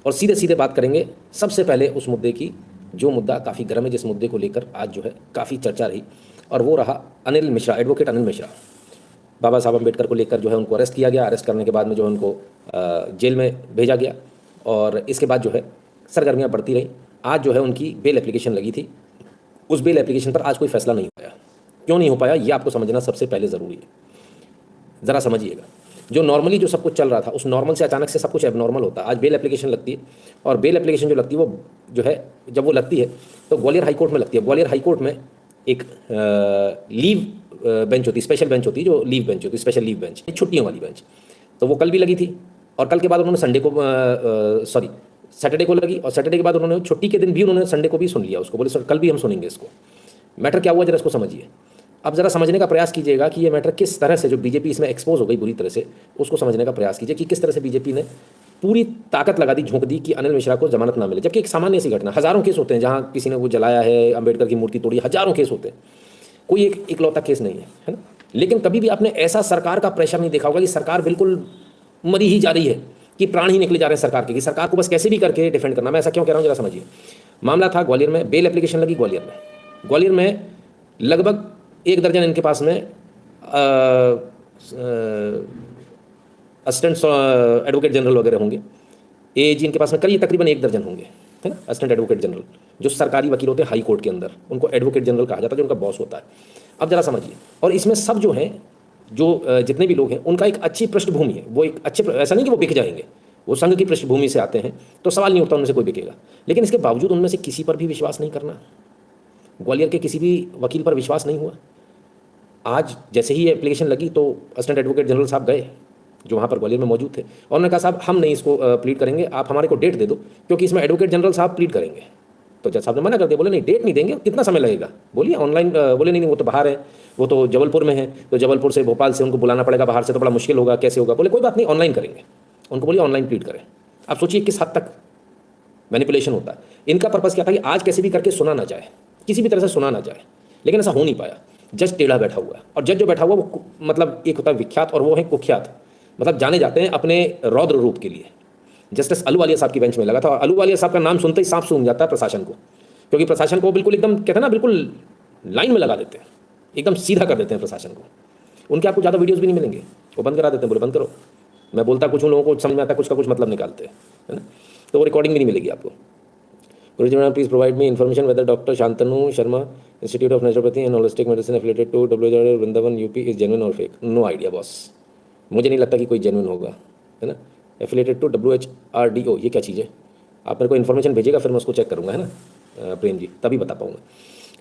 और सीधे सीधे बात करेंगे सबसे पहले उस मुद्दे की जो मुद्दा काफ़ी गर्म है, जिस मुद्दे को लेकर आज जो है काफ़ी चर्चा रही, और वो रहा अनिल मिश्रा, एडवोकेट अनिल मिश्रा। बाबा साहब अम्बेडकर को लेकर जो है उनको अरेस्ट किया गया, अरेस्ट करने के बाद में जो है उनको जेल में भेजा गया, और इसके बाद जो है सरगर्मियाँ बढ़ती रहीं। आज जो है उनकी बेल एप्लीकेशन लगी थी, उस बेल एप्लीकेशन पर आज कोई फैसला नहीं हो पाया। क्यों नहीं हो पाया, ये आपको समझना सबसे पहले ज़रूरी है। ज़रा समझिएगा, जो नॉर्मली जो सब कुछ चल रहा था, उस नॉर्मल से अचानक से सब कुछ एबनॉर्मल होता है। आज बेल एप्लीकेशन लगती है, और बेल एप्लीकेशन जो लगती है वो जो है, जब वो लगती है तो ग्वालियर हाई कोर्ट में लगती है। ग्वालियर हाई कोर्ट में एक लीव बेंच होती है, स्पेशल बेंच होती है, जो लीव बेंच होती है, स्पेशल लीव बेंच, छुट्टियों वाली बेंच। तो वो कल भी लगी थी, और कल के बाद उन्होंने संडे को सॉरी सैटरडे को लगी, और सैटरडे के बाद उन्होंने छुट्टी के दिन भी उन्होंने संडे को भी सुन लिया उसको। बोले सर कल भी हम सुनेंगे इसको। मैटर क्या हुआ जरा इसको समझिए। अब ज़रा समझने का प्रयास कीजिएगा कि ये मैटर किस तरह से, जो बीजेपी इसमें एक्सपोज हो गई बुरी तरह से, उसको समझने का प्रयास कीजिए कि किस तरह से बीजेपी ने पूरी ताकत लगा दी, झोंक दी कि अनिल मिश्रा को जमानत ना मिले। जबकि एक सामान्य सी घटना, हज़ारों केस होते हैं जहाँ किसी ने वो जलाया है, अंबेडकर की मूर्ति तोड़ी, हज़ारों केस होते हैं, कोई एक इकलौता केस नहीं है ना। लेकिन कभी भी आपने ऐसा सरकार का प्रेशर नहीं देखा होगा कि सरकार बिल्कुल मरी ही जा रही है, कि प्राण ही निकले जा रहे हैं सरकार के, कि सरकार को बस कैसे भी करके डिफेंड करना। मैं ऐसा क्यों कह रहा हूँ जरा समझिए। मामला था ग्वालियर में, बेल एप्लीकेशन लगी ग्वालियर में लगभग 1 दर्जन इनके पास में असिस्टेंट एडवोकेट जनरल वगैरह होंगे। एजी इनके पास में करीब तकरीबन 1 दर्जन होंगे, है ना, असिस्टेंट एडवोकेट जनरल, जो सरकारी वकील होते हैं हाई कोर्ट के अंदर, उनको एडवोकेट जनरल कहा जाता है, जो उनका बॉस होता है। अब जरा समझिए, और इसमें सब जो हैं, जो जितने भी लोग हैं, उनका एक अच्छी पृष्ठभूमि है। वो एक अच्छे, ऐसा नहीं कि वो बिक जाएंगे, वो संघ की पृष्ठभूमि से आते हैं, तो सवाल नहीं उठता उनमें से कोई बिकेगा। लेकिन इसके बावजूद उनमें से किसी पर भी विश्वास नहीं करना, ग्वालियर के किसी भी वकील पर विश्वास नहीं हुआ। आज जैसे ही एप्लीकेशन लगी तो असिस्टेंट एडवोकेट जनरल साहब गए, जो वहाँ पर ग्वालियर में मौजूद थे, और उन्होंने कहा साहब हम नहीं इसको प्लीड करेंगे, आप हमारे को डेट दे दो, क्योंकि इसमें एडवोकेट जनरल साहब प्लीड करेंगे। तो जज साहब ने मना कर दिया, बोले नहीं डेट नहीं देंगे, कितना समय लगेगा, बोलिए ऑनलाइन, बोले नहीं वो तो बाहर है, वो तो जबलपुर में है, तो जबलपुर से भोपाल से उनको बुलाना पड़ेगा, बाहर से तो बड़ा मुश्किल होगा, कैसे होगा। बोले कोई बात नहीं ऑनलाइन करेंगे, उनको बोलिए ऑनलाइन प्लीड करें। आप सोचिए किस हद तक मैनिपुलेशन होता है। इनका पर्पज़ क्या था कि आज कैसे भी करके सुना ना जाए, किसी भी तरह से सुना ना जाए, लेकिन ऐसा हो नहीं पाया। जज टेढ़ा बैठा हुआ है, और जज जो बैठा हुआ वो मतलब एक होता है विख्यात और वो है कुख्यात, मतलब जाने जाते हैं अपने रौद्र रूप के लिए। जस्टिस अलूवालिया साहब की बेंच में लगा था, और अलूवालिया साहब का नाम सुनते ही सांप सूंघ जाता है प्रशासन को, क्योंकि प्रशासन को बिल्कुल एकदम कहते हैं ना, बिल्कुल लाइन में लगा देते हैं, एकदम सीधा कर देते हैं प्रशासन को। उनके आपको ज़्यादा वीडियोज़ भी नहीं मिलेंगे, वो बंद करा देते हैं, बोले बंद करो। मैं बोलता कुछ हूँ, लोगों को समझ में आता है कुछ का कुछ मतलब निकालते हैं, है ना। तो वो रिकॉर्डिंग भी नहीं मिलेगी आपको। Please provide me information whether doctor Shantanu Sharma institute of naturopathy and holistic medicine affiliated to WHO Vrindavan UP is genuine और फेक। नो आइडिया बॉस, मुझे नहीं लगता कि कोई जेन्युइन होगा, है ना। एफिलिएटेड टू WHRDO, ये क्या चीज़ है? आप मेरे को इन्फॉर्मेशन भेजिएगा, फिर मैं उसको चेक करूँगा, है ना प्रेम जी, तभी बता पाऊँगा।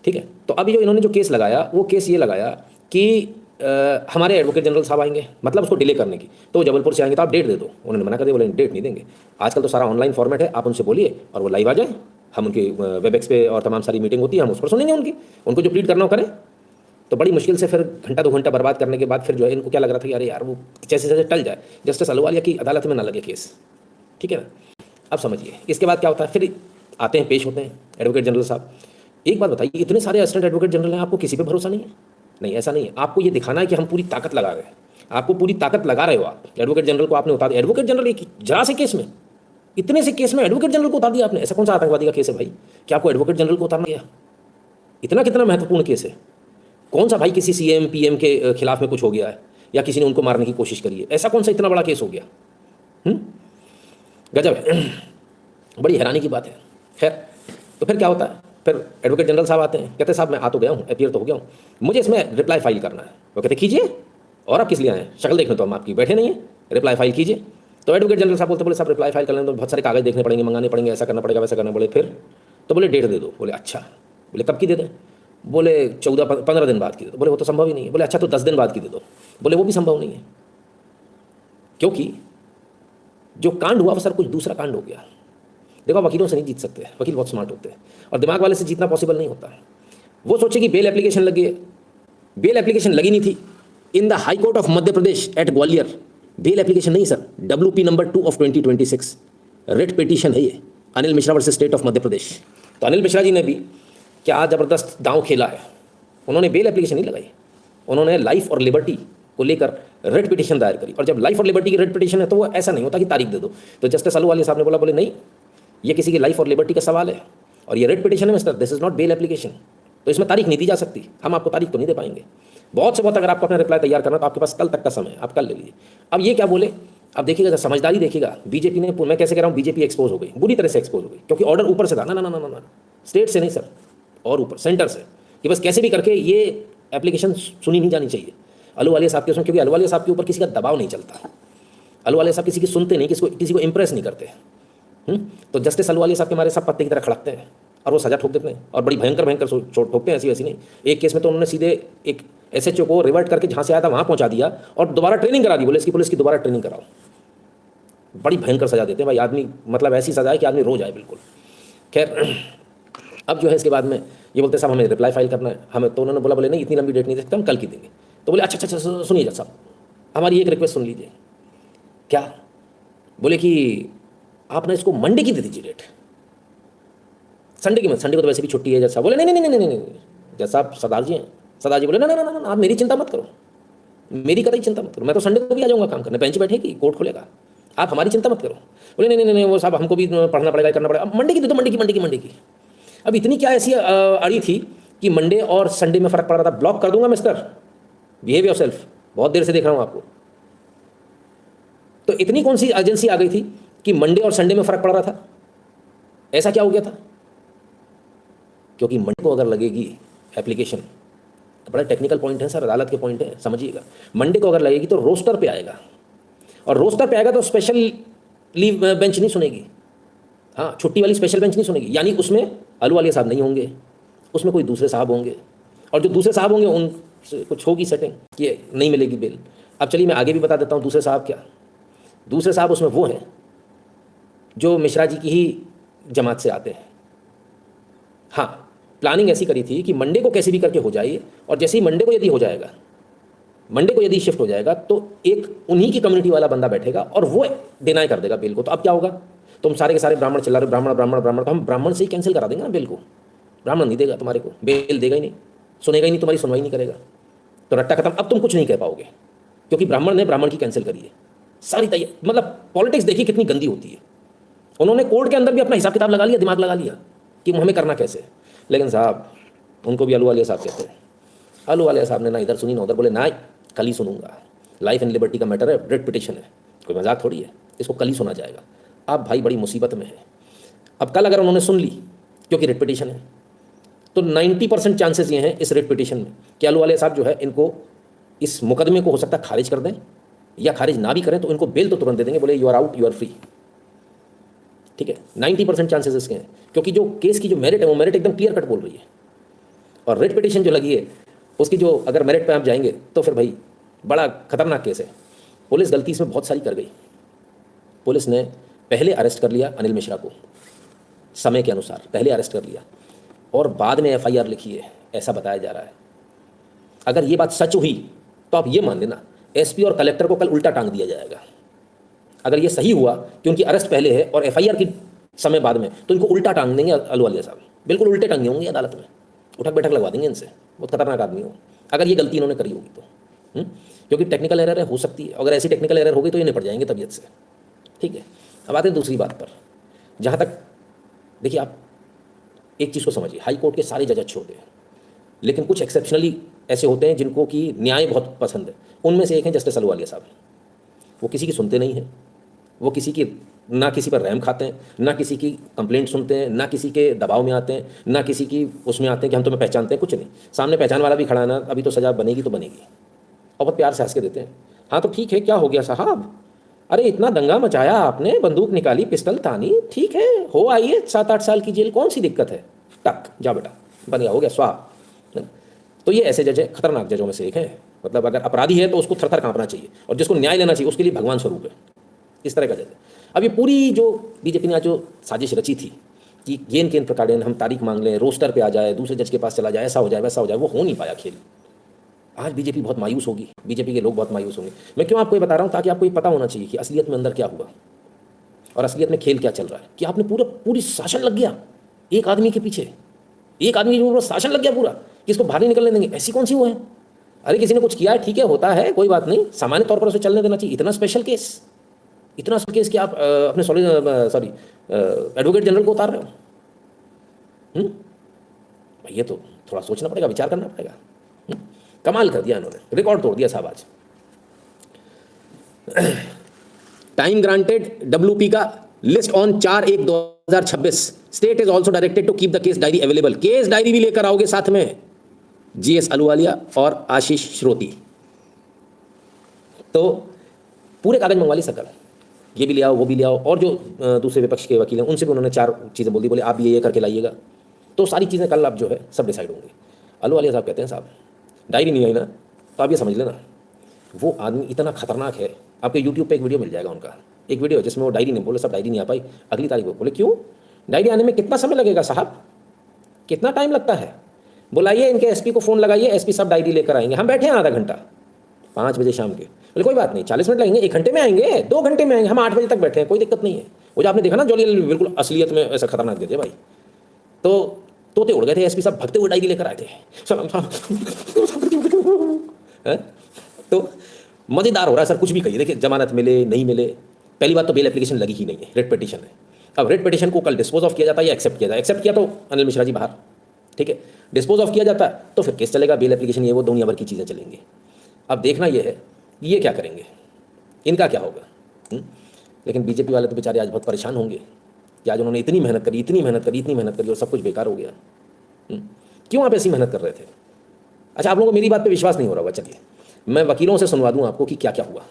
ठीक है, तो अभी जो इन्होंने जो केस लगाया, वो केस ये लगाया कि हमारे एडवोकेट जनरल साहब आएंगे, मतलब उसको डिले करने की, तो जबलपुर से आएंगे तो आप डेट दे दो। उन्होंने मना कर दिया, बोले डेट नहीं देंगे। आजकल तो सारा ऑनलाइन फॉर्मेट है, आप उनसे बोलिए और वो लाइव आ जाए, हम उनकी वेबएक्स पे और तमाम सारी मीटिंग होती है, हम उस पर सुनेंगे उनको जो प्लीड करना हो करें। तो बड़ी मुश्किल से फिर घंटा 2 घंटा बर्बाद करने के बाद फिर जो है इनको क्या लग रहा था कि अरे यार वो जैसे जैसे टल जाए, जस्टिस अलूवालिया की अदालत में ना लगे केस, ठीक है ना। अब समझिए इसके बाद क्या होता है, फिर आते हैं, पेश होते हैं एडवोकेट जनरल साहब। एक बात बताइए, इतने सारे असिस्टेंट एडवोकेट जनरल हैं, आपको किसी पे भरोसा नहीं है? नहीं, ऐसा नहीं है। आपको ये दिखाना है कि हम पूरी ताकत लगा रहे हैं, आपको पूरी ताकत लगा रहे हो आप। एडवोकेट जनरल को आपने उतार दिया, एडवोकेट जनरल एक जरा से केस में, इतने से केस में एडवोकेट जनरल को उतार दिया आपने। ऐसा कौन सा आतंकवादी का केस है भाई कि आपको एडवोकेट जनरल को उतारना गया? इतना कितना महत्वपूर्ण केस है? कौन सा भाई किसी CM PM के खिलाफ में कुछ हो गया है, या किसी ने उनको मारने की कोशिश करी है? ऐसा कौन सा इतना बड़ा केस हो गया? गजब है, बड़ी हैरानी की बात है। खैर, तो फिर क्या होता है, फिर एडवोकेट जनरल साहब आते हैं, कहते हैं साहब मैं आ तो गया हूँ, अपीयर तो हो गया हूँ, मुझे इसमें रिप्लाई फाइल करना है। वो कहते कीजिए, और आप किस लिए आए हैं? शक्ल देखने तो हम आपकी बैठे नहीं है, रिप्लाई फाइल कीजिए। तो एडवोकेट जनरल साहब बोले साहब रिप्लाई फाइल करने तो बहुत सारे कागज देखने पड़ेंगे, मंगाने पड़ेंगे, ऐसा करना पड़ेगा, वैसा करना। बोले फिर? तो बोले डेट दे दो। बोले अच्छा। बोले कब की दे दें? बोले 14-15 दिन बाद की दे दो। बोले वो तो संभव ही नहीं है। बोले अच्छा तो 10 दिन बाद की दे दो। बोले वो भी संभव नहीं है, क्योंकि जो कांड हुआ वो सर कुछ दूसरा कांड हो गया। देखो वकीलों से नहीं जीत सकते, वकील बहुत स्मार्ट होते हैं, और दिमाग वाले से जीतना पॉसिबल नहीं होता है। वो सोचे कि बेल एप्लीकेशन लगी है, बेल एप्लीकेशन लगी नहीं थी in the high court of Madhya Pradesh at Gwalior. Bail application नहीं sir, WP number 2 of 2026 writ petition है ये, Anil Mishra versus state of Madhya Pradesh. तो अनिल मिश्रा जी ने भी क्या ज़बरदस्त दांव खेला है। उन्होंने बेल एप्लीकेशन नहीं लगाई, उन्होंने लाइफ और लिबर्टी को लेकर रिट पिटीशन दायर करी। और जब लाइफ और लिबर्टी की रिट पिटीशन है तो वो ऐसा नहीं होता कि तारीख दे दो। तो जस्टिस अलूवालिया साहब ने बोला, बोले नहीं, ये किसी की लाइफ और लिबर्टी का सवाल है, और ये रेट पिटिशन है mister, this is not bail application. तो इसमें तारीख नहीं दी जा सकती, हम आपको तारीख तो नहीं दे पाएंगे। बहुत से बहुत अगर आपको अपना रिप्लाई तैयार करना तो आपके पास कल तक का समय है, आप कल ले लीजिए। अब ये क्या बोले, अब देखिएगा, समझदारी देखिएगा, बीजेपी ने, मैं कैसे कह रहा हूँ, बीजेपी एक्सपोज हो गई, बुरी तरह से एक्सपोज हो गई, क्योंकि ऑर्डर ऊपर से था, ना ना ना ना ना, स्टेट से नहीं सर, और ऊपर सेंटर से, कि बस कैसे भी करके ये एप्लीकेशन सुनी नहीं जानी चाहिए अहलूवालिया साहब के उसमें, क्योंकि अहलूवालिया साहब के ऊपर किसी का दबाव नहीं चलता, अहलूवालिया साहब किसी की सुनते नहीं, किसी को इंप्रेस नहीं करते। तो जस्टिस अहलूवालिया साहब के हमारे सब पत्ते की तरह खड़कते हैं और वो सजा ठोक देते हैं, और बड़ी भयंकर भयंकर चोट ठोकते हैं, ऐसी वैसी नहीं। एक केस में तो उन्होंने सीधे एक एसएचओ को रिवर्ट करके जहाँ से आया था वहाँ पहुँचा दिया और दोबारा ट्रेनिंग करा दी, बोले इसकी पुलिस की दोबारा ट्रेनिंग कराओ। बड़ी भयंकर सजा देते हैं भाई, आदमी मतलब ऐसी सजा है कि आदमी रो जाए बिल्कुल। खैर, अब जो है इसके बाद में ये बोलते साहब हमें रिप्लाई फाइल करना है हमें, तो उन्होंने बोला बोले नहीं इतनी लंबी डेट नहीं दे सकते, हम कल की देंगे। तो बोले अच्छा अच्छा अच्छा सुनिए जज साहब, हमारी एक रिक्वेस्ट सुन लीजिए। क्या? बोले कि आप ना इसको मंडे की दे दीजिए डेट, संडे की मत, संडे को तो वैसे भी छुट्टी है जज साहब। बोले नहीं नहीं नहीं नहीं नहीं, जज साहब सरदार जी हैं। सरदार जी बोले ना ना ना ना, आप मेरी चिंता मत करो, मेरी कतई चिंता मत करो, मैं तो संडे को भी आ जाऊँगा काम करने, बेंच बैठेगी, कोर्ट खुलेगा, आप हमारी चिंता मत करो। बोले नहीं नहीं नहीं वो साहब हमको भी पढ़ना पड़ेगा, करना पड़ेगा, अब मंडे की दे दो, मंडे की। अब इतनी क्या ऐसी अड़ी थी कि मंडे और संडे में फ़र्क पड़ रहा था। ब्लॉक कर दूंगा मिस्टर, बिहेव योरसेल्फ, बहुत देर से देख रहा हूँ आपको। तो इतनी कौन सी एजेंसी आ गई थी कि मंडे और संडे में फ़र्क पड़ रहा था? ऐसा क्या हो गया था? क्योंकि मंडे को अगर लगेगी एप्लीकेशन, बड़ा टेक्निकल पॉइंट है सर, अदालत के पॉइंट है, समझिएगा। मंडे को अगर लगेगी तो रोस्टर पे आएगा, और रोस्टर पे आएगा तो स्पेशल लीव बेंच नहीं सुनेगी, हाँ छुट्टी वाली स्पेशल बेंच नहीं सुनेगी, यानी उसमें अहलूवालिया साहब नहीं होंगे, उसमें कोई दूसरे साहब होंगे, और जो दूसरे साहब होंगे उनसे कुछ होगी सेटिंग कि नहीं मिलेगी बेल। अब चलिए मैं आगे भी बता देता हूँ दूसरे साहब क्या। दूसरे साहब उसमें वो हैं जो मिश्रा जी की ही जमात से आते हैं। हाँ, प्लानिंग ऐसी करी थी कि मंडे को कैसे भी करके हो जाए, और जैसे ही मंडे को यदि हो जाएगा, मंडे को यदि शिफ्ट हो जाएगा तो एक उन्हीं की कम्युनिटी वाला बंदा बैठेगा और वो डिनाई कर देगा बिल को। तो अब क्या होगा, तुम सारे के सारे ब्राह्मण चिल्ला रहे ब्राह्मण ब्राह्मण ब्राह्मण, तो हम ब्राह्मण से ही कैंसिल करा देंगे ना बिल को। ब्राह्मण नहीं देगा तुम्हारे को बेल, देगा ही नहीं, सुनेगा ही नहीं, तुम्हारी सुनवाई नहीं करेगा, तो रट्टा खत्म। अब तुम कुछ नहीं कह पाओगे क्योंकि ब्राह्मण ने ब्राह्मण की कैंसिल करी है। सारी तैयारी, मतलब पॉलिटिक्स देखिए कितनी गंदी होती है। उन्होंने कोर्ट के अंदर भी अपना हिसाब किताब लगा लिया, दिमाग लगा लिया कि हमें करना कैसे। लेकिन साहब उनको भी अहलूवालिया साहब कहते हैं। अहलूवालिया साहब ने ना इधर सुनी ना उधर, बोले ना कल ही सुनूंगा, लाइफ एंड लिबर्टी का मैटर है, रेट पिटिशन है, कोई मजाक थोड़ी है, इसको कल ही सुना जाएगा। आप भाई बड़ी मुसीबत में है। अब कल अगर उन्होंने सुन ली, क्योंकि रेट पिटिशन है, तो 90% चांसेस ये हैं इस रेट पिटिशन में कि अहलूवालिया साहब जो है इनको इस मुकदमे को हो सकता है खारिज कर दें, या खारिज ना भी करें तो इनको बेल तो तुरंत दे देंगे, बोले you are out, you are free. ठीक है, 90% चांसेस इसके हैं, क्योंकि जो केस की जो मेरिट है वो मेरिट एकदम क्लियर कट बोल रही है। और रेट पिटिशन जो लगी है उसकी जो अगर मेरिट पे आप जाएंगे तो फिर भाई बड़ा खतरनाक केस है। पुलिस गलती इसमें बहुत सारी कर गई। पुलिस ने पहले अरेस्ट कर लिया अनिल मिश्रा को, समय के अनुसार पहले अरेस्ट कर लिया, और बाद में एफआईआर लिखी है, ऐसा बताया जा रहा है। अगर ये बात सच हुई तो आप ये मान लेना एसपी और कलेक्टर को कल उल्टा टांग दिया जाएगा। अगर ये सही हुआ कि उनकी अरेस्ट पहले है और एफआईआर की समय बाद में, तो इनको उल्टा टांग देंगे अहलूवालिया साहब, बिल्कुल उल्टे टांगे होंगे अदालत में, उठक बैठक लगवा देंगे इनसे। बहुत खतरनाक आदमी हो अगर ये गलती इन्होंने करी होगी तो, क्योंकि टेक्निकल एरर है, हो सकती है, अगर ऐसी टेक्निकल एरर होगी तो ये निपट जाएंगे तबीयत से। ठीक है, अब आते हैं दूसरी बात पर। जहाँ तक देखिए, आप एक चीज़ को समझिए, हाई कोर्ट के सारे जज अच्छे होते हैं, लेकिन कुछ एक्सेप्शनली ऐसे होते हैं जिनको कि न्याय बहुत पसंद है। उनमें से एक है जस्टिस अहलूवालिया साहब। वो किसी की सुनते नहीं हैं, वो किसी की ना किसी पर रहम खाते हैं, ना किसी की कंप्लेंट सुनते हैं, ना किसी के दबाव में आते हैं, ना किसी की उसमें आते हैं कि हम तुम्हें पहचानते हैं, कुछ नहीं। सामने पहचान वाला भी खड़ा है ना, अभी तो सजा बनेगी तो बनेगी, और बहुत प्यार से हंस के देते हैं। हाँ तो ठीक है, क्या हो गया साहब, अरे इतना दंगा मचाया आपने, बंदूक निकाली, पिस्टल तानी, ठीक है हो आइए 7-8 साल की जेल, कौन सी दिक्कत है, टक जा बेटा, बन गया, हो गया स्वाहा। तो ये ऐसे जज है, खतरनाक जजों में से एक है। मतलब अगर अपराधी है तो उसको थर-थर कांपना चाहिए, और जिसको न्याय लेना चाहिए उसके लिए भगवान स्वरूप है, इस तरह का जज है। अब ये पूरी जो बीजेपी ने आज जो साजिश रची थी कि गेंद केंद्र प्रकार हम तारीख मांग लें, रोस्टर पे आ जाए, दूसरे जज के पास चला जाए, ऐसा हो जाए वैसा हो जाए, वो हो नहीं पाया खेल। आज बीजेपी बहुत मायूस होगी, बीजेपी के लोग बहुत मायूस होंगे। मैं क्यों आपको ये बता रहा हूँ, ताकि आपको ये पता होना चाहिए कि असलियत में अंदर क्या हुआ और असलियत में खेल क्या चल रहा है। कि आपने पूरी शासन लग गया एक आदमी के पीछे, एक आदमी के ऊपर शासन लग गया पूरा कि इसको बाहर नहीं निकलने देंगे, ऐसी कौन सी वो है। अरे किसी ने कुछ किया है, ठीक है होता है, कोई बात नहीं, सामान्य तौर पर उसे चलने देना चाहिए। इतना स्पेशल केस, इतना सा केस कि आप अपने सॉरी एडवोकेट जनरल को उतार रहे हो। भाई ये तो थोड़ा सोचना पड़ेगा, विचार करना पड़ेगा। कमाल कर दिया इन्होंने, रिकॉर्ड तोड़ दिया साहब आज। टाइम ग्रांटेड डब्ल्यूपी का list on 4/1/2026। State is also directed to keep the case diary available. Case diary भी लेकर आओगे साथ में, जीएस अहलूवालिया और आशीष श्रोती। तो पूरे कागज मंगवा ली सरकार, ये भी ले आओ वो भी ले आओ, और जो दूसरे विपक्ष के वकील हैं उनसे भी उन्होंने 4 चीज़ें बोल दी, बोले आप ये करके लाइएगा। तो सारी चीज़ें कल अब जो है सब डिसाइड होंगी। अहलूवालिया साहब कहते हैं साहब डायरी नहीं आई ना, तो आप ये समझ लेना वो आदमी इतना खतरनाक है। आपके यूट्यूब पे एक वीडियो मिल जाएगा उनका, एक वीडियो जिसमें वो डायरी नहीं बोले, सब डायरी नहीं आ पाई अगली तारीख को। बोले क्यों डायरी आने में कितना समय लगेगा साहब, कितना टाइम लगता है? बुलाइए इनके एसपी को फ़ोन लगाइए, एसपी साहब डायरी लेकर आएंगे, हम बैठे हैं आधा घंटा 5 बजे शाम के। बोले कोई बात नहीं, 40 मिनट लगेंगे, 1 घंटे में आएंगे, 2 घंटे में आएंगे, हम 8 बजे तक बैठे हैं, कोई दिक्कत नहीं है। वो जो आपने देखा ना जॉली बिल्कुल असलियत में ऐसा खतरनाक देते भाई, तो तोते उड़ गए थे, एसपी साहब भगते हुए डायरी लेकर आए थे। तो मज़ेदार हो रहा है सर, कुछ भी कहिए। देखिए जमानत मिले नहीं मिले, पहली बात तो बेल एप्लीकेशन लगी ही नहीं है, रेट पिटीशन है। अब रेट पिटीशन को कल डिस्पोज ऑफ किया जाता है या एक्सेप्ट किया जाए, एक्सेप्ट किया तो अनिल मिश्रा जी बाहर, ठीक है। डिस्पोज ऑफ किया जाता है तो फिर केस चलेगा, बेल एप्लीकेशन ये वो दुनिया भर की चीज़ें चलेंगी। अब देखना ये है कि ये क्या करेंगे, इनका क्या होगा। लेकिन बीजेपी वाले तो बेचारे आज बहुत परेशान होंगे कि आज उन्होंने इतनी मेहनत करी, इतनी मेहनत करी, इतनी मेहनत करी और सब कुछ बेकार हो गया। क्यों आप ऐसी मेहनत कर रहे थे? अच्छा, आप लोगों को मेरी बात पे विश्वास नहीं हो रहा होगा, चलिए मैं वकीलों से सुनवा दूं आपको कि क्या क्या हुआ।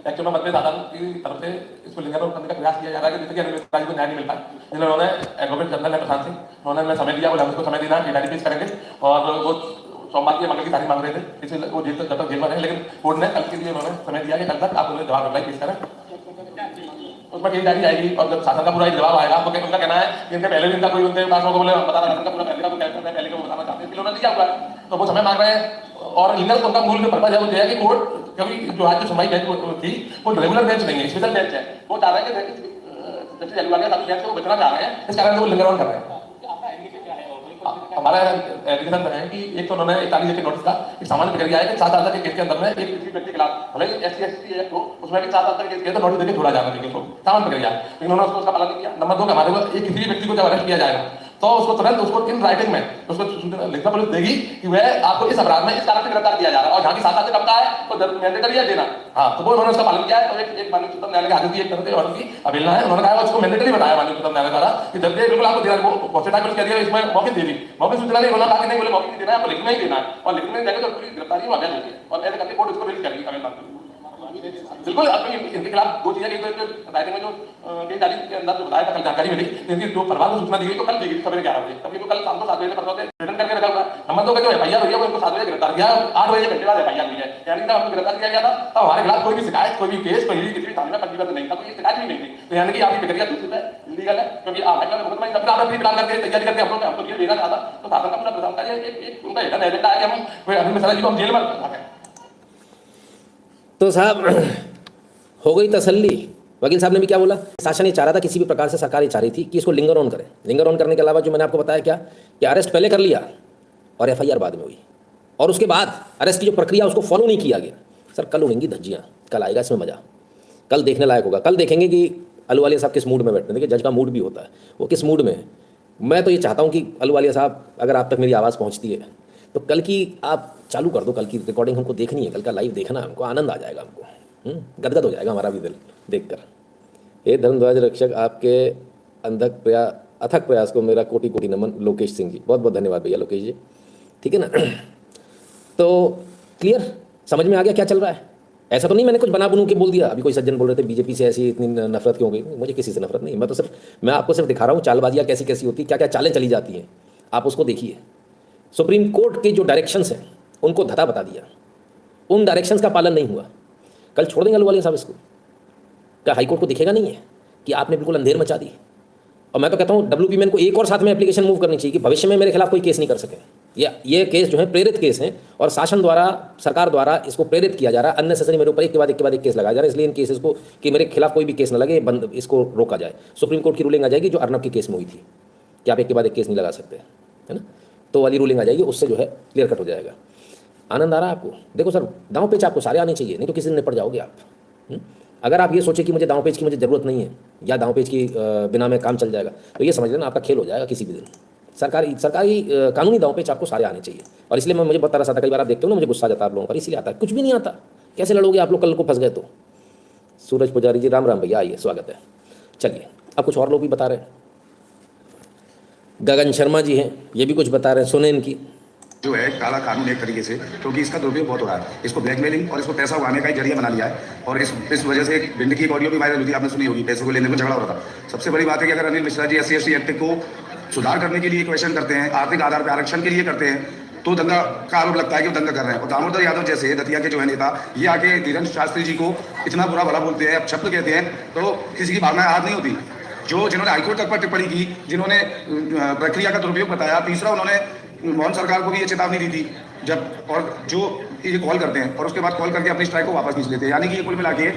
एक्चुअली मत में दादा की तरफ से इसको लिंगर और करने का प्रयास किया जा रहा है कि जैसे कि अनिल मिश्रा जी को न्याय नहीं मिल पाया, इसलिए उन्होंने एडवोकेट जनरल है प्रशांत सिंह, उन्होंने समय दिया, बोले हमको समय देना, डायरी पेश करेंगे। और वो सोमवार की मंगल की तारीख मांग रहे थे, इसलिए वो जेल जब तक जेल में रहे, लेकिन कोर्ट ने कल के लिए उन्होंने समय दिया कि कल तक आप उन्हें जवाब अप्लाई पेश करें। उसमें कई डायरी आएगी और जब शासन का पूरा जवाब आएगा तो उनका कहना है कि इनके पहले दिन का कोई उनके पास होगा, बोले बता रहा है पूरा पहले का बताना चाहते हैं, इसलिए उन्होंने दिया हुआ है, तो वो समय मांग रहे हैं। और लीगल उनका मूल जो पर्पज है वो है कि कोर्ट कभी जो आज जो सुनवाई बेंच थी वो रेगुलर बेंच नहीं है, स्पेशल बेंच है। वो चाह रहे हैं कि जस्टिस अहलूवालिया साहब बेंच से वो बचना चाह रहे हैं, इस कारण से वो लिंगर ऑन कर रहे हैं। हमारा एग्रीमेंट है कि एक तो उन्होंने 41 के नोटिस का एक सामान्य प्रक्रिया है कि 7 साल तक के केस के अंदर में एक किसी व्यक्ति के खिलाफ भले एससी एसटी एक्ट हो उसमें भी 7 साल तक केस किया तो नोटिस देकर छोड़ा जाना चाहिए, सामान्य प्रक्रिया। लेकिन उन्होंने उसका पालन नहीं किया। नंबर 2 हमारे को एक किसी भी व्यक्ति को जब अरेस्ट किया जाएगा तो उसको तुरंत उसको इन राइटिंग में उसको लिखना पुलिस देगी कि वह आपको इस अपराध में इस कारण से गिरफ्तार किया जा रहा है, और जहाँ की 7 साल से कम का है तो मैंडेटरी है देना। हाँ, तो वो उन्होंने उसका पालन किया है। तो एक माननीय उच्चतम न्यायालय के आदेश की एक तरह से ऑर्डर की अवहेलना है। उन्होंने कहा उसको मैंडेटरी बताया माननीय उच्चतम न्यायालय द्वारा कि जब बिल्कुल आपको देना, वो पहुंचे टाइम कह दिया इसमें मौके दे दी, मौके सूचना नहीं, उन्होंने कहा कि नहीं बोले मौके नहीं देना है, आपको लिखना ही देना है, और लिखने देंगे तो पूरी गिरफ्तारी अवैध होगी, और ऐसे करके कोर्ट इसको रिलीज करेगी अवैध। बिल्कुल इनके खिलाफ 2 चीजें, एक तो राइटिंग में जो कई तारीख के अंदर जो बताया था, कल जानकारी मिली, इनकी जो परिवार को सूचना दी गई तो कल दी गई सवेरे 11 बजे, तभी तो कल शाम को 7 बजे परसों से रिटर्न करके रखा हुआ है। नंबर 2 का जो एफआईआर हुई है वो इनको 7 बजे गिरफ्तार किया, 8 बजे घंटे बाद एफआईआर हुई है, यानी कि हमको गिरफ्तार किया गया था तब हमारे खिलाफ कोई भी शिकायत, कोई भी केस, कोई भी किसी भी थाने में पंजीबद्ध नहीं था, कोई शिकायत भी नहीं थी। तो यानी कि आपकी प्रक्रिया दूषित है, इलीगल है, क्योंकि आप मुकदमा जब आप अपनी प्लान करके तैयारी करके हमको ये देना चाहता तो शासन का पूरा प्रशासन का एक उनका एजेंडा है कि हम अनिल मिश्रा जी को हम जेल में रखें। तो साहब हो गई तसल्ली। वकील साहब ने भी क्या बोला, शासन ये चाह रहा था, किसी भी प्रकार से सरकार ये चाह रही थी कि इसको लिंगर ऑन करें। लिंगर ऑन करने के अलावा जो मैंने आपको बताया क्या कि अरेस्ट पहले कर लिया और एफआईआर बाद में हुई, और उसके बाद अरेस्ट की जो प्रक्रिया उसको फॉलो नहीं किया गया। सर कल उड़ेंगी धज्जियाँ, कल आएगा इसमें मज़ा, कल देखने लायक होगा। कल देखेंगे कि अहलूवालिया साहब किस मूड में बैठते हैं। देखिए जज का मूड भी होता है, वो किस मूड में है। मैं तो ये चाहता हूँ कि अहलूवालिया साहब अगर आप तक मेरी आवाज़ पहुँचती है तो कल की आप चालू कर दो, कल की रिकॉर्डिंग हमको देखनी है, कल का लाइव देखना है हमको, आनंद आ जाएगा हमको, गदगद हो जाएगा हमारा भी दिल देखकर। हे धर्मध्वज रक्षक, आपके अथक प्रयास को मेरा कोटि कोटि नमन। लोकेश सिंह जी, बहुत बहुत धन्यवाद भैया लोकेश जी, ठीक है ना। तो क्लियर समझ में आ गया क्या चल रहा है। ऐसा तो नहीं मैंने कुछ बना बनू के बोल दिया। अभी कोई सज्जन बोल रहे थे बीजेपी से ऐसी इतनी नफरत क्यों गई। मुझे किसी से नफरत नहीं, मैं आपको सिर्फ दिखा रहा हूँ चालबाजियाँ कैसी कैसी होती, क्या क्या चालें चली जाती हैं, आप उसको देखिए। सुप्रीम कोर्ट के जो डायरेक्शंस हैं उनको धता बता दिया, उन डायरेक्शंस का पालन नहीं हुआ। कल छोड़ देंगे अहलूवालिया साहब इसको, क्या हाईकोर्ट को दिखेगा नहीं है कि आपने बिल्कुल अंधेर मचा दी। और मैं तो कहता हूँ डब्ल्यूपी मैन को एक और साथ में एप्लीकेशन मूव करनी चाहिए कि भविष्य में मेरे खिलाफ कोई केस नहीं कर सके। ये केस जो है प्रेरित केस हैं और शासन द्वारा, सरकार द्वारा इसको प्रेरित किया जा रहा है। अननेसेसरी मेरे ऊपर एक के बाद एक केस लगाया जा रहा है, इसलिए इन केसेस को कि मेरे खिलाफ कोई भी केस न लगे, बंद, इसको रोका जाए। सुप्रीम कोर्ट की रूलिंग आ जाएगी जो अर्नब की केस में हुई थी कि आप एक के बाद एक केस नहीं लगा सकते, है ना, तो वाली रूलिंग आ जाएगी, उससे जो है क्लियर कट हो जाएगा। आनंद आ रहा है आपको? देखो सर, दांव पेच आपको सारे आने चाहिए, नहीं तो किसी दिन निपट जाओगे आप। अगर आप ये सोचे कि मुझे दांव पेच की मुझे ज़रूरत नहीं है या दांव पेच की बिना में काम चल जाएगा, तो ये समझ लेना आपका खेल हो जाएगा किसी भी दिन। सरकारी कानूनी दांव पेच आपको सारे आने चाहिए। और इसलिए मुझे बहुत तरस आता है, कई बार आप देखते हो ना, मुझे गुस्सा जाता है आप लोगों पर, इसलिए आता है कुछ भी नहीं आता। कैसे लड़ोगे आप लोग कल को फंस गए तो? सूरज पुजारी जी, राम राम भैया, आइए, स्वागत है। चलिए, अब कुछ और लोग भी बता रहे हैं। गगन शर्मा जी हैं, ये भी कुछ बता रहे हैं, सुने इनकी। जो है काला कानून एक तरीके से, क्योंकि इसका दुरुपयोग बहुत हो रहा है। इसको ब्लैकमेलिंग और इसको पैसा उगाने का ही जरिया बना लिया है। और इस वजह से एक भिंड की ऑडियो भी वायरल हुई थी, आपने सुनी होगी, पैसे को लेने में झगड़ा हो रहा था। सबसे बड़ी बात है कि अगर अनिल मिश्रा जी SC/ST एक्ट को सुधार करने के लिए क्वेश्चन करते हैं, आर्थिक आधार पर आरक्षण के लिए करते हैं, तो दंगा का आरोप लगता है कि वो दंगा कर रहे हैं। और दामोदर यादव जैसे दतिया के जो है नेता, ये आके धीरेन्द्र शास्त्री जी को इतना बुरा भला बोलते हैं, शब्द कहते हैं, तो किसी की भावनाएं आहत नहीं होती। जिन्होंने हाईकोर्ट तक पर टिप्पणी की, जिन्होंने प्रक्रिया का दुरुपयोग बताया, तीसरा उन्होंने मोहन सरकार को भी ये चेतावनी दी थी जब, और जो ये कॉल करते हैं और उसके बाद कॉल करके अपनी स्ट्राइक को वापस खींच लेते हैं। यानी कि ये कुल मिला के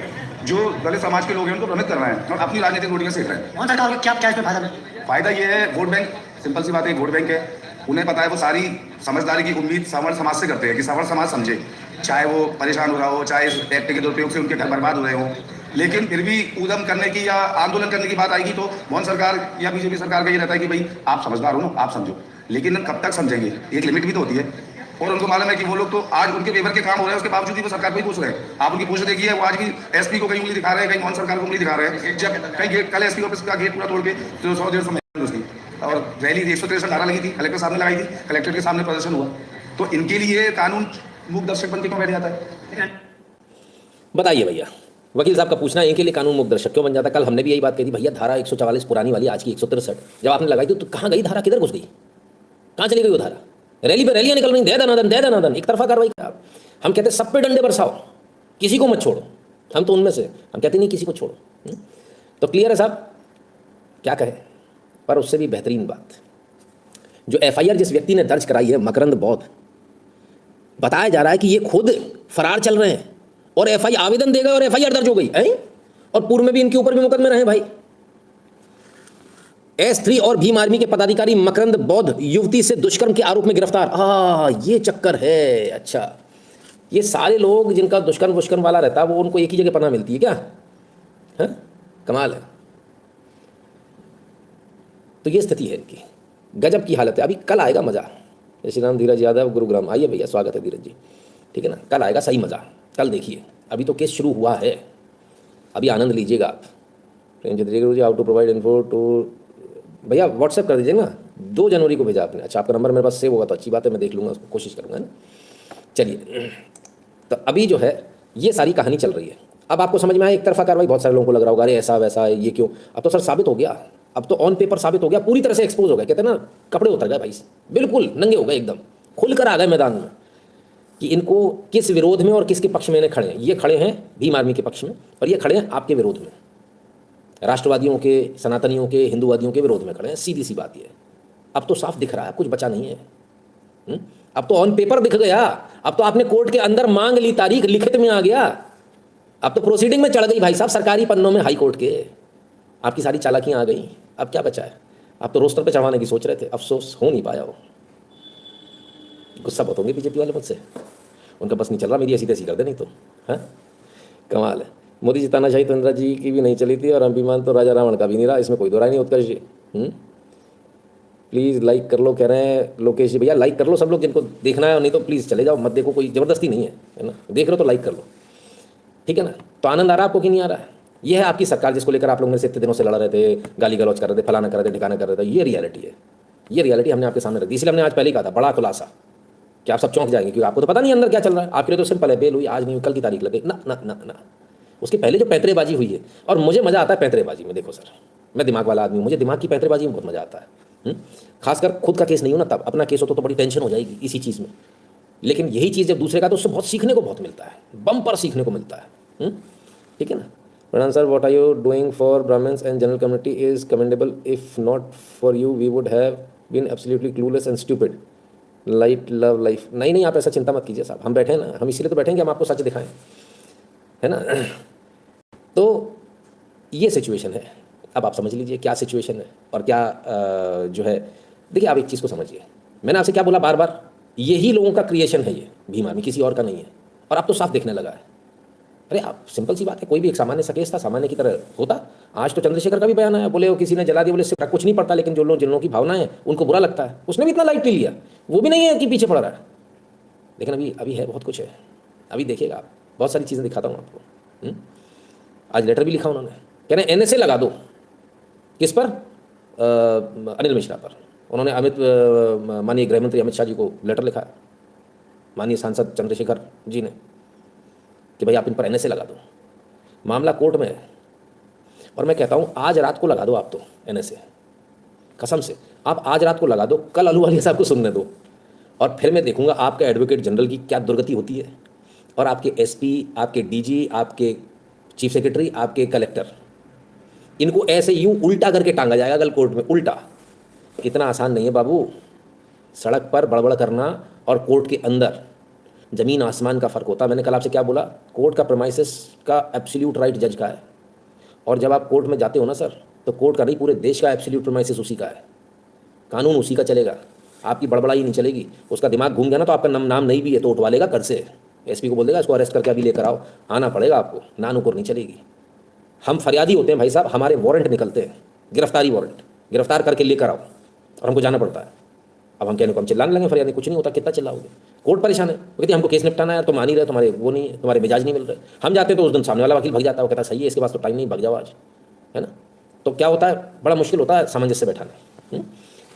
जो दलित समाज के लोग हैं उनको भ्रमित कर रहे हैं और अपनी राजनीतिक रोटियां सेक रहे हैं। मोहन सरकार का क्या इसमें फायदा ये है वोट बैंक। सिंपल सी बात है, वोट बैंक है। उन्हें पता है, वो सारी समझदारी की उम्मीद सवर्ण समाज से करते हैं कि सवर्ण समाज समझे, चाहे वो परेशान हो रहा हो, चाहे इस एक्ट के दुरुपयोग से उनके घर बर्बाद हो रहे हो। लेकिन फिर भी उद्यम करने की या आंदोलन करने की बात आएगी तो मोहन सरकार या बीजेपी सरकार का ये रहता है कि भाई आप समझदार हो ना, आप समझो। लेकिन कब तक समझेंगे? एक लिमिट भी तो होती है। और उनको मालूम है कि वो लोग तो आज उनके फेवर के काम हो रहे हैं, उसके बावजूद भी वो सरकार को ही पूछ रहे हैं। आप उनकी पूछ देखिए, वो आज भी SP को कहीं उंगली दिखा रहे हैं, कहीं मोहन सरकार को उंगली दिखा रहे हैं। जब कहीं गेट, कल SP ऑफिस का गेट पूरा तोड़ के 100-150 महिला उसकी, और रैली 163 धारा लगी थी, कलेक्टर साहब ने लगाई थी, कलेक्टर के सामने प्रदर्शन हुआ। तो इनके लिए कानून मूक दर्शक बन के क्यों बैठ जाता है? बताइए भैया, वकील साहब का पूछना है, इनके लिए कानून मुक्त दर्शक क्यों बन जाता है? कल हमने भी यही बात कही थी, भैया धारा 144 पुरानी वाली, आज की 163 जब आपने लगाई थी तो कहाँ गई धारा? किधर घुस गई? कहाँ चली गई वो धारा? रैली पे रैलियां निकल रही, दे दनादन, एक तरफा कार्रवाई का। हम कहते सब पे डंडे बरसाओ, किसी को मत छोड़ो। हम तो उनमें से, हम कहते नहीं किसी को छोड़ो। तो क्लियर है साहब, क्या कहे? पर उससे भी बेहतरीन बात, जो FIR जिस व्यक्ति ने दर्ज कराई है, मकरंद बौद्ध, बताया जा रहा है कि ये खुद फरार चल रहे हैं और FIR आवेदन देगा और FIR दर्ज हो गई है। और पूर्व में भी इनके ऊपर भी मुकदमे रहे भाई। S3 और भीम आर्मी के पदाधिकारी मकरंद बौद्ध युवती से दुष्कर्म के आरोप में गिरफ्तार। ये चक्कर है। अच्छा, ये सारे लोग जिनका दुष्कर्म वाला रहता है, वो उनको एक ही जगह पनाह मिलती है क्या? है, कमाल है। तो ये स्थिति है इनकी, गजब की हालत है। अभी कल आएगा मजा। जय श्री राम, धीरज यादव, गुरुग्राम। आइए भैया, स्वागत है धीरज जी, ठीक है ना। कल आएगा सही मजा, कल देखिए। अभी तो केस शुरू हुआ है, अभी आनंद लीजिएगा आप। Guru ji, how to provide info to, भैया व्हाट्सएप कर दीजिए ना। 2 जनवरी को भेजा आपने। अच्छा, आपका नंबर मेरे पास सेव होगा तो अच्छी बात है, मैं देख लूँगा, उसको कोशिश करूँगा ना। चलिए, तो अभी जो है ये सारी कहानी चल रही है। अब आपको समझ में आया, एक तरफा कार्रवाई। बहुत सारे लोगों को लग रहा होगा अरे ऐसा वैसा है, ये क्यों? अब तो सर साबित हो गया, अब तो ऑन पेपर साबित हो गया, पूरी तरह से एक्सपोज हो गया। कहते हैं ना, कपड़े उतर गए भाई, बिल्कुल नंगे हो गए, एकदम खुलकर आ गए मैदान में कि इनको किस विरोध में और किसके पक्ष में इन्हें खड़े हैं। ये खड़े हैं भीम आर्मी के पक्ष में और ये खड़े हैं आपके विरोध में, राष्ट्रवादियों के, सनातनियों के, हिंदूवादियों के विरोध में खड़े हैं। सीधी सी बात ये, अब तो साफ दिख रहा है, कुछ बचा नहीं है। अब तो ऑन पेपर दिख गया। अब तो आपने कोर्ट के अंदर मांग ली, तारीख लिखित में आ गया। अब तो प्रोसीडिंग में चढ़ गई भाई साहब, सरकारी पन्नों में, हाई कोर्ट के। आपकी सारी चालाकियां आ गई। अब क्या बचा है? आप तो रोस्टर पे चढ़ाने की सोच रहे थे, अफसोस हो नहीं पाया। वो गुस्सा बहुत होंगे बीजेपी वाले मुझसे, उनका बस नहीं चल रहा, मेरी ऐसी तैसी कर दे नहीं तो। हाँ, कमाल है। मोदी जी तानाशाही तो इंदिरा जी की भी नहीं चली थी और अभिमान तो राजा रावण का भी नहीं रहा, इसमें कोई दो राय नहीं। उत्कर्ष जी प्लीज़ लाइक कर लो, कह रहे हैं लोकेश जी। भैया लाइक कर लो सब लोग, जिनको देखना है, नहीं तो प्लीज़ चले जाओ, मत देखो, कोई ज़बरदस्ती नहीं है ना। देख रहे हो तो लाइक कर लो, ठीक है ना। तो आनंद आ रहा है आपको कि नहीं आ रहा है? ये है आपकी सरकार जिसको लेकर आप लोग मेरे से इतने दिनों से लड़ रहे थे, गाली गलौज कर रहे थे, फलाना कर रहे थे, ठिकाना कर रहे थे। ये रियलिटी है, ये रियलिटी हमने आपके सामने रख दी। इसलिए हमने आज पहले ही कहा था, बड़ा खुलासा, कि आप सब चौंक जाएंगे, क्योंकि आपको तो पता नहीं अंदर क्या चल रहा है। आपके लिए तो सिंपल है, बेल हुई, आज नहीं हुई, कल की तारीख लगे ना ना ना ना। उसके पहले जो पैंतरेबाजी हुई है, और मुझे मज़ा आता है पैंतरेबाजी में। देखो सर, मैं दिमाग वाला आदमी हूँ, मुझे दिमाग की पैंतरेबाजी में बहुत मज़ा आता है। खासकर खुद का केस नहीं हो ना, तब अपना केस हो तो बड़ी टेंशन हो जाएगी इसी चीज़ में। लेकिन यही चीज़ जब दूसरे का, तो उससे बहुत सीखने को बहुत मिलता है, बम पर सीखने को मिलता है। ठीक है ना। प्रणाम sir, what are you doing for Brahmins and general community is commendable. If not for you we would have been absolutely clueless and stupid. Light love life. नहीं, आप ऐसा चिंता मत कीजिए साहब, हम बैठे हैं ना, हम इसीलिए तो बैठेंगे, हम आपको सच दिखाएं, है ना। तो ये सिचुएशन है। अब आप समझ लीजिए क्या सिचुएशन है और क्या जो है। देखिए, आप एक चीज़ को समझिए, मैंने आपसे क्या बोला बार बार, यही लोगों का क्रिएशन है, ये भीम आर्मी, किसी और का नहीं है। और अब तो साफ दिखने लगा है। अरे आप, सिंपल सी बात है, कोई भी एक सामान्य सा केस था, सामान्य की तरह होता। आज तो चंद्रशेखर का भी बयान आया, बोले वो किसी ने जला दिया, बोले इससे कुछ नहीं पड़ता, लेकिन जो लोग, जिन लोगों की भावना है उनको बुरा लगता है। उसने भी इतना लाइटली लिया, वो भी नहीं है कि पीछे पड़ रहा है। लेकिन अभी अभी है, बहुत कुछ है, अभी देखिएगा आप, बहुत सारी चीज़ें दिखाता हूँ आपको। आज लेटर भी लिखा उन्होंने, कह रहे हैं NSA लगा दो। किस पर? अनिल मिश्रा पर। उन्होंने माननीय गृह मंत्री अमित शाह जी को लेटर लिखा है, माननीय सांसद चंद्रशेखर जी ने, कि भाई आप इन पर NSA लगा दो। मामला कोर्ट में है, और मैं कहता हूँ आज रात को लगा दो आप तो NSA, कसम से आप आज रात को लगा दो, कल अहलूवालिया साहब को सुनने दो, और फिर मैं देखूंगा आपके एडवोकेट जनरल की क्या दुर्गति होती है, और आपके SP, आपके DG, आपके चीफ सेक्रेटरी, आपके कलेक्टर, इनको ऐसे यूं उल्टा करके टांगा जाएगा कल कोर्ट में, उल्टा। इतना आसान नहीं है बाबू। सड़क पर बड़बड़ करना और कोर्ट के अंदर ज़मीन आसमान का फ़र्क होता है। मैंने कल आपसे क्या बोला, कोर्ट का प्रेमाइसिस का एब्सोल्यूट राइट जज का है, और जब आप कोर्ट में जाते हो ना सर, तो कोर्ट का नहीं, पूरे देश का एब्सोल्यूट प्रेमाइसिस उसी का है, कानून उसी का चलेगा, आपकी बड़बड़ाई नहीं चलेगी। उसका दिमाग घूम गया ना, तो आपका नाम नहीं भी है तो उठवा लेगा घर से, SP को बोल देगा इसको अरेस्ट करके अभी लेकर आओ, आना पड़ेगा आपको, ना नुकुर नहीं चलेगी। हम फरियादी होते हैं भाई साहब, हमारे वारंट निकलते हैं, गिरफ्तारी वारंट, गिरफ्तार करके लेकर आओ, और हमको जाना पड़ता है। अब हम कहने को हम चिल्लाने लगे, फरियादी कुछ नहीं होता, कितना चिल्लाओगे, कोर्ट परेशान है, वो कहती हमको केस निपटाना है, तुम मान ही रहे, तुम्हारे वो नहीं है, तुम्हारे मिजाज नहीं मिल रहे। हम जाते तो उस दिन सामने वाला वकील भग जाता है, वो कहता है सही है, इसके पास तो टाइम नहीं, भग जाओ आज, है ना। तो क्या होता है, बड़ा मुश्किल होता है सामंजस्य बैठाना।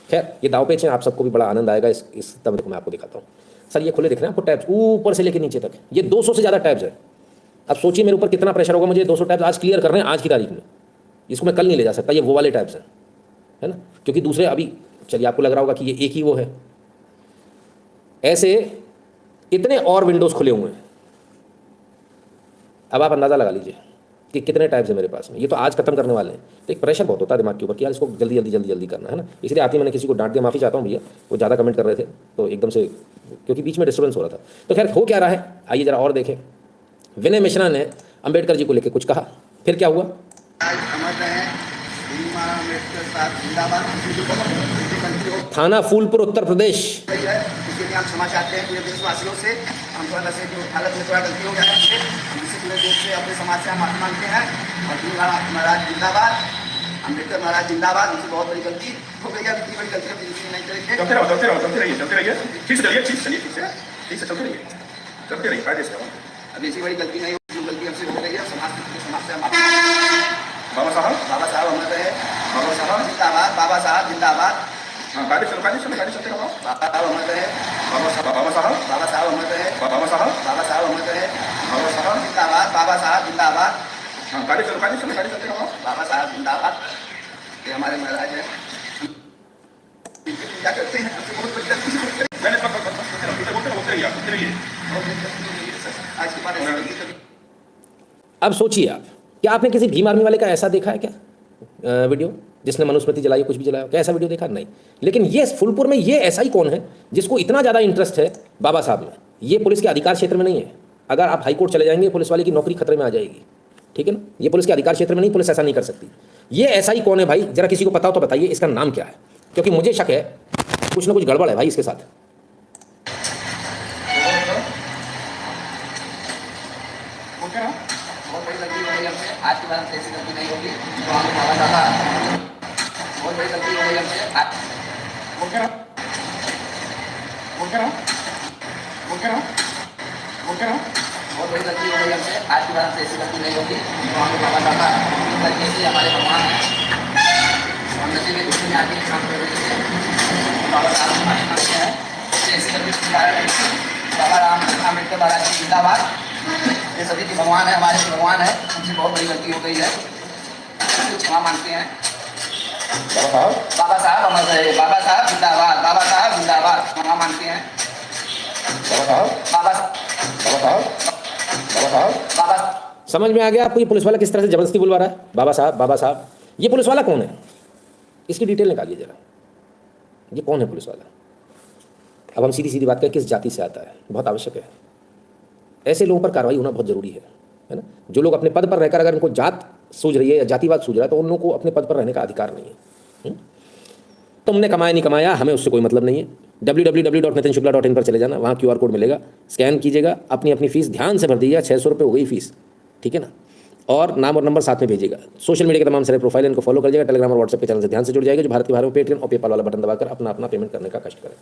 खैर, ये दाव पेच है, आप सबको भी बड़ा आनंद आएगा इस तब को मैं आपको दिखाता हूँ। सर ये खुले दिख रहे हैं आपको टैब्स, ऊपर से लेकर नीचे तक, ये 200 से ज़्यादा टैब्स है। अब सोचिए मेरे ऊपर कितना प्रेशर होगा, मुझे 200 टैब्स आज क्लियर करने हैं आज की तारीख में, इसको मैं कल नहीं ले जा सकता, ये वो वाले टैब्स हैं, है ना, क्योंकि दूसरे अभी, चलिए आपको लग रहा होगा कि ये एक ही वो है, ऐसे इतने और विंडोज़ खुले हुए हैं। अब आप अंदाज़ा लगा लीजिए कि कितने टाइप्स है मेरे पास में, ये तो आज खत्म करने वाले हैं। तो एक प्रेशर बहुत होता है दिमाग के ऊपर कि यार इसको जल्दी जल्दी जल्दी जल्दी करना है ना, इसलिए आते ही मैंने किसी को डांट दिया, माफ़ी चाहता हूँ भैया, वो ज़्यादा कमेंट कर रहे थे तो एकदम से, क्योंकि बीच में डिस्टर्बेंस हो रहा था। तो खैर हो क्या रहा है, आइए जरा और देखें। विनय मिश्रा ने अंबेडकर जी को लेकर कुछ कहा, फिर क्या हुआ। थाना फूलपुर उत्तर प्रदेश, इसके लिए हम क्षमा चाहते हैं पूरे देशवासियों से। हम थोड़ा से जो हालत में थोड़ा गलती हो गया है हमसे, हम इसी पूरे देश से अपने समाज से हम माफी मांगते हैं। और भीम महाराज जिंदाबाद, अम्बेडकर महाराज जिंदाबाद। मुझे बहुत बड़ी गलती हो गई है, इतनी बड़ी गलती हम जिंदगी में नहीं करेंगे। चलते रहो, चलते रहिए, ठीक से चलिए, ठीक से चलते रहिए, फायदे से। अभी ऐसी बड़ी गलती नहीं हुई, जो गलती हमसे हो गई है समाज से हम माफी मांगते हैं। बाबा साहब अमर रहे, बाबा साहब जिंदाबाद, बाबा साहब जिंदाबाद। हाँ, गाड़ी चलते रहो, बाबा साहब अमर रहे, बाबा साहब बाबा साहब अमर रहे, बाबा साहब अमर रहे, बाबा साहब जिंदाबाद, बाबा साहब जिंदाबाद। हाँ, गाड़ी चलते रहो, बाबा साहब जिंदाबाद। ये हमारे महाराज हैं, क्या करते हैं, बहुत बड़ी गलती से आज के बाद। अब सोचिए आप, क्या आपने किसी भीम आर्मी वाले का ऐसा देखा है क्या वीडियो, जिसने मनुस्मृति जलाई, कुछ भी जलाया, क्या ऐसा वीडियो देखा? नहीं। लेकिन ये फुलपुर में ये ऐसा ही कौन है जिसको इतना ज़्यादा इंटरेस्ट है बाबा साहब में? ये पुलिस के अधिकार क्षेत्र में नहीं है। अगर आप हाईकोर्ट चले जाएंगे, पुलिस वाले की नौकरी खतरे में आ जाएगी, ठीक है ना। ये पुलिस के अधिकार क्षेत्र में नहीं, पुलिस ऐसा नहीं कर सकती। ये ऐसा ही कौन है भाई, जरा किसी को पता हो तो बताइए, इसका नाम क्या है, क्योंकि मुझे शक है कुछ ना कुछ गड़बड़ है भाई इसके साथ। बहुत बड़ी गलती हो गई हमसे, आज के बाद हमसे ऐसी गलती नहीं होगी। तो हम बाबा साहब, बहुत बड़ी गलती हो गई हमसे। बहुत बड़ी गलती हो गई हमसे, आज के बाद हमसे ऐसी गलती नहीं होगी। तो हम बाबा साहब तरीके से हमारे भगवान हैं, हम नशे में दूसरे में आके काम कर रहे थे। बाबा साहब से माफी मांगते हैं, ऐसी गलती बाबा राम अम्बेडकर महाराज की जिंदाबाद। ये सभी के भगवान है, हमारे भगवान है, हमसे बहुत बड़ी गलती हो गई है, क्षमा मांगते हैं। बाबा साहब अमर रहे, बाबा साहब जिंदाबाद, बाबा साहब जिंदाबाद। क्षमा मांगते हैं बाबा। समझ में आ गया आपको ये पुलिस वाला किस तरह से जबरदस्ती बुलवा रहा है? बाबा साहब, बाबा साहब। ये पुलिस वाला कौन है, इसकी डिटेल निकालिए जरा, ये कौन है पुलिस वाला? अब हम सीधी सीधी बात करें, किस जाति से आता है, बहुत आवश्यक है। ऐसे लोगों पर कार्रवाई होना बहुत जरूरी है ना। जो लोग अपने पद पर रहकर अगर उनको जात सूझ रही है या जातिवाद सूझ रहा है, तो उन लोगों को अपने पद पर रहने का अधिकार नहीं है। तुमने कमाया नहीं कमाया, हमें उससे कोई मतलब नहीं है। www.nitinshukla.in पर चले जाना, वहाँ QR कोड मिलेगा, स्कैन कीजिएगा, अपनी अपनी फीस ध्यान से भर दीजिएगा, 600 रुपये हो गई फीस, ठीक है ना। और नाम और नंबर साथ में भेजिएगा। सोशल मीडिया के तमाम सारे प्रोफाइल इनको फॉलो कर लीजिएगा, टेलीग्राम और व्हाट्सएप के चैनल से ध्यान से जुड़ जाएगा, जो भारत के बाहर में पेटीएम और पेपाल वाला बटन दबाकर अपना पेमेंट करने का कष्ट करें।